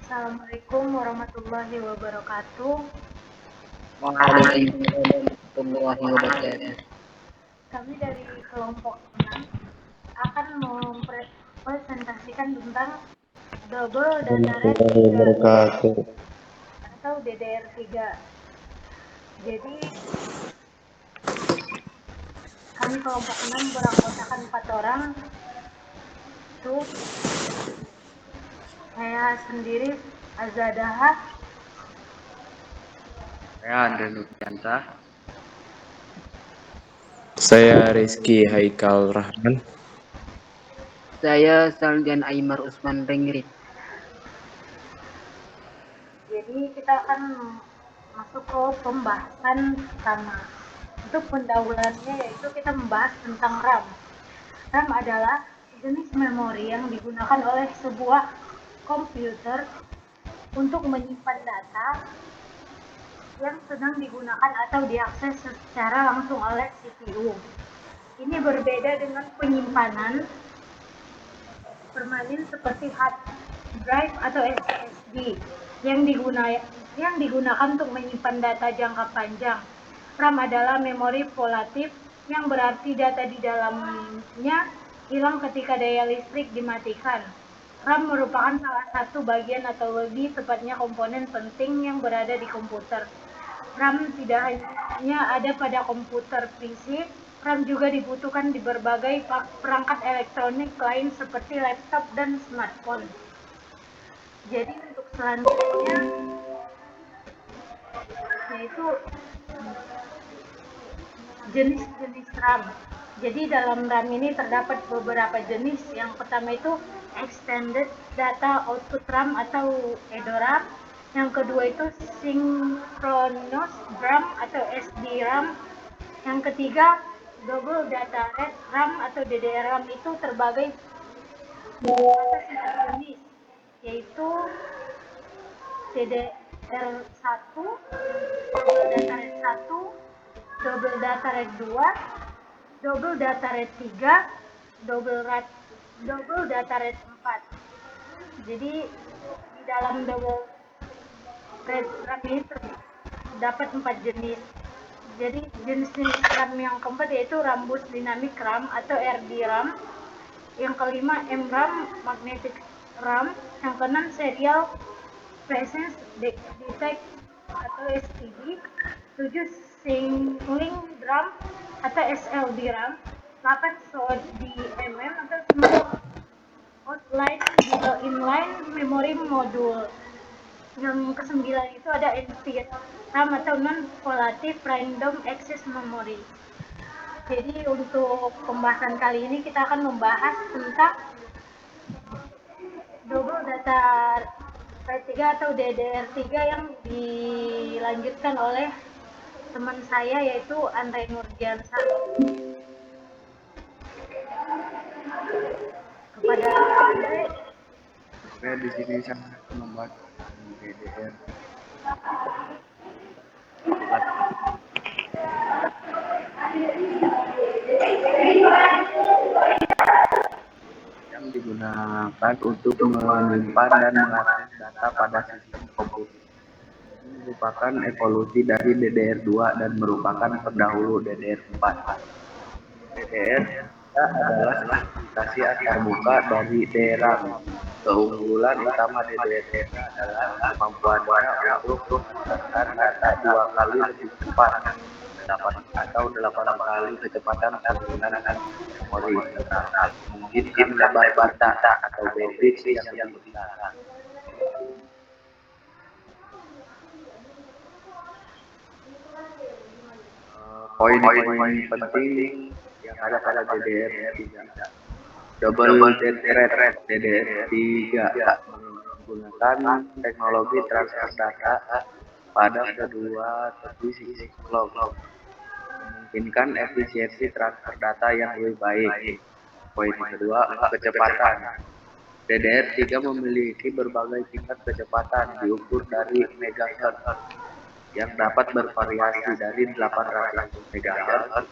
Assalamualaikum warahmatullahi wabarakatuh. Waalaikumsalam warahmatullahi wabarakatuh. Kami dari kelompok 6 akan mempresentasikan tentang double data rate Warahmatullahi 3 wabarakatuh. atau DDR3. Jadi, kami kelompok 6 beranggotakan 4 orang. Itu saya sendiri, Azadaha, Saya Andre Nurdianta. Saya Rizky Haikal Rahman. Saya Saldian Aymar Usman Rengrit. Jadi kita akan masuk ke pembahasan pertama. Untuk pendahuluannya yaitu kita membahas tentang RAM. RAM adalah jenis memori yang digunakan oleh sebuah komputer untuk menyimpan data yang sedang digunakan atau diakses secara langsung oleh CPU. Ini berbeda dengan penyimpanan permanen seperti hard drive atau SSD yang digunakan untuk menyimpan data jangka panjang. RAM adalah memori volatil yang berarti data di dalamnya hilang ketika daya listrik dimatikan. RAM merupakan salah satu bagian atau lebih tepatnya komponen penting yang berada di komputer. RAM tidak hanya ada pada komputer PC, RAM juga dibutuhkan di berbagai perangkat elektronik lain seperti laptop dan smartphone. Jadi untuk selanjutnya yaitu jenis-jenis RAM. Jadi dalam RAM ini terdapat beberapa jenis. Yang pertama itu Extended Data Output RAM atau EDORAM. Yang kedua itu Synchronous RAM atau SDRAM. Yang ketiga Double Data Rate RAM atau DDR-RAM itu terbagi atas 4 jenis, yaitu DDR1, Double Data Rate 1, Double Data Rate 2, Double Data Rate 3, Double Data Rate 4. Jadi di dalam Double Rate RAM ini terdapat 4 jenis. Jadi jenis-jenis RAM yang keempat yaitu Rambus Dynamic RAM atau RDRAM. Yang kelima MRAM Magnetic RAM. Yang keenam Serial Presence Detect atau SPD. 7 Singlink RAM atau SLD RAM. 8 SODIMM atau Small Outline Inline Memory Module. Yang kesembilan itu ada NVRAM atau Non Volatile Random Access Memory. Jadi untuk pembahasan kali ini kita akan membahas tentang double data rate 3 atau DDR3 yang dilanjutkan oleh teman saya yaitu Andre Nurdiansa. Kepada Andre. Saya di sini sangat membahas DDR yang digunakan untuk menyimpan dan mengakses data pada sistem komputer. Ini merupakan evolusi dari DDR2 dan merupakan pendahulu DDR4. DDR adalah spesifikasi antarmuka dari DRAM. Keunggulan utama DDR3 adalah kemampuannya untuk mengantarkan data 2 kali lebih cepat, 8 kali kecepatan penggunaan memori, serta memungkinkan lebar data atau bandwidth yang lebih besar. Poin-poin penting yang ada pada DDR3. Double data rate DDR3 menggunakan teknologi transfer data pada kedua sisi clock, memungkinkan efisiensi transfer data yang lebih baik. Poin kedua, kecepatan. DDR3 memiliki berbagai tingkat kecepatan diukur dari megahertz yang dapat bervariasi dari 800 MHz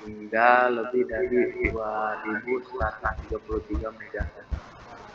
hingga lebih dari 2133 MHz.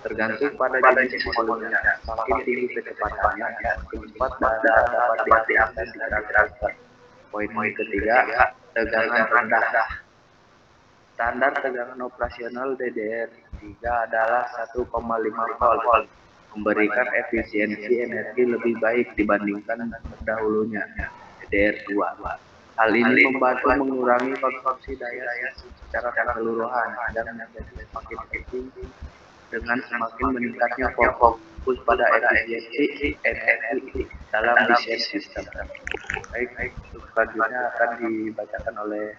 Tergantung pada jenis volume. Semakin tinggi kecepatannya, semakin cepat data dapat diakses dan ditransfer. Poin ketiga, tegangan rendah. Standar tegangan operasional DDR3 adalah 1,5 volt, memberikan efisiensi energi lebih baik dibandingkan terdahulunya, DDR2. Hal ini membantu mengurangi konsumsi daya sistem secara keseluruhan dan menjadi semakin efisien dengan semakin meningkatnya fokus pada efisiensi energi dalam desain sistem. Baik, untuk selanjutnya akan dibacakan oleh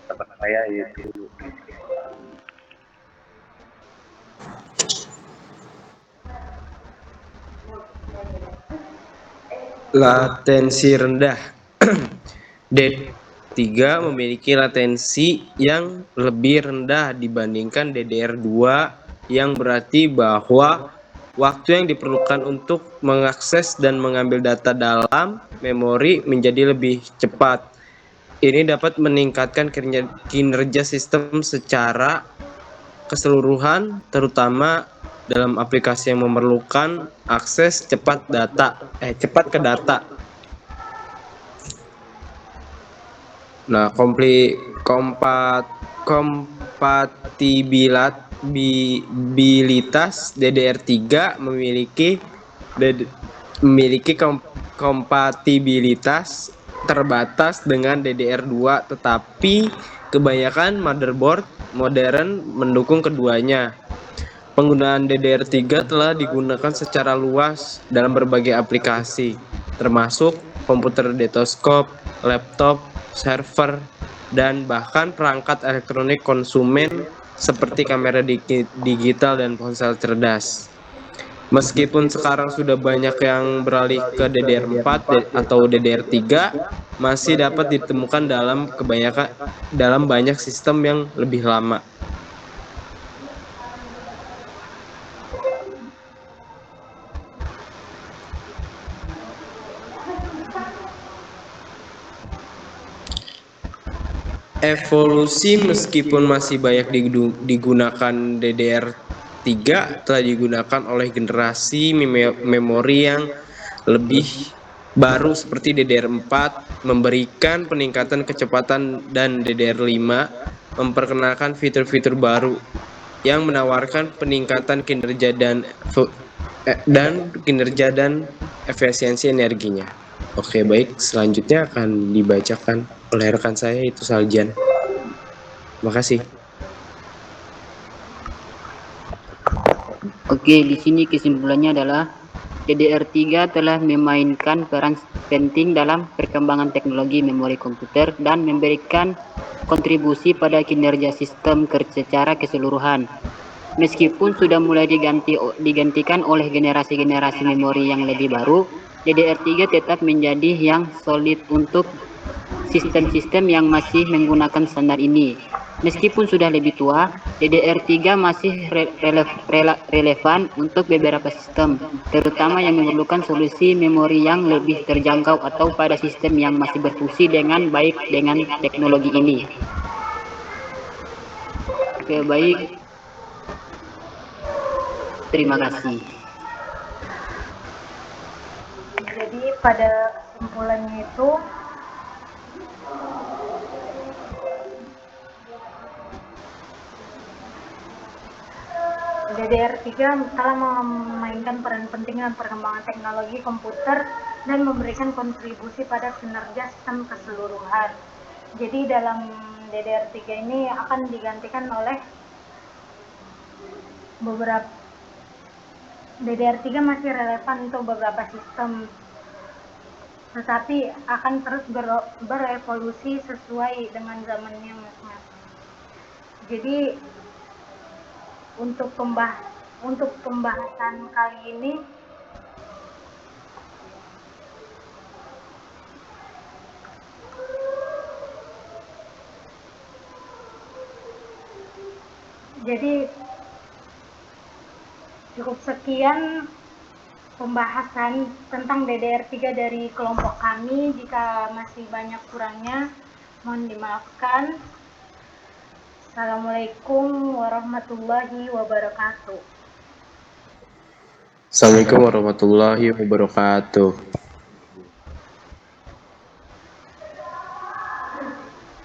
teman saya yaitu Latensi rendah. DDR3 memiliki latensi yang lebih rendah dibandingkan DDR2, yang berarti bahwa waktu yang diperlukan untuk mengakses dan mengambil data dalam memori menjadi lebih cepat. Ini dapat meningkatkan kinerja sistem secara keseluruhan, terutama dalam aplikasi yang memerlukan akses cepat ke data. Nah, kompatibilitas DDR3 memiliki kompatibilitas terbatas dengan DDR2, tetapi kebanyakan motherboard modern mendukung keduanya. Penggunaan DDR3 telah digunakan secara luas dalam berbagai aplikasi, termasuk komputer desktop, laptop, server, dan bahkan perangkat elektronik konsumen seperti kamera digital dan ponsel cerdas. Meskipun sekarang sudah banyak yang beralih ke DDR4 atau DDR3, masih dapat ditemukan dalam banyak sistem yang lebih lama. Evolusi meskipun masih banyak digunakan DDR3 telah digunakan oleh generasi memori yang lebih baru seperti DDR4 memberikan peningkatan kecepatan dan DDR5 memperkenalkan fitur-fitur baru yang menawarkan peningkatan kinerja dan efisiensi energinya. Oke, baik, selanjutnya akan dibacakan oleh rekan saya itu Saljan. Terima kasih. Oke, di sini kesimpulannya adalah DDR3 telah memainkan peran penting dalam perkembangan teknologi memori komputer dan memberikan kontribusi pada kinerja sistem secara keseluruhan. Meskipun sudah mulai digantikan oleh generasi-generasi memori yang lebih baru, DDR3 tetap menjadi yang solid untuk sistem-sistem yang masih menggunakan standar ini. Meskipun sudah lebih tua, DDR3 masih relevan untuk beberapa sistem, terutama yang memerlukan solusi memori yang lebih terjangkau atau pada sistem yang masih berfungsi dengan baik dengan teknologi ini. Oke, baik. Terima kasih. Jadi pada kesimpulannya itu DDR3 telah memainkan peran penting dalam perkembangan teknologi komputer dan memberikan kontribusi pada kinerja sistem keseluruhan. Jadi dalam DDR3 ini akan digantikan oleh beberapa DDR3 masih relevan untuk beberapa sistem, tetapi akan terus berevolusi sesuai dengan zamannya masing-masing. Jadi untuk pembahasan kali ini jadi cukup sekian pembahasan tentang DDR3 dari kelompok kami. Jika masih banyak kurangnya mohon dimaafkan. Assalamualaikum warahmatullahi wabarakatuh. Assalamualaikum warahmatullahi wabarakatuh.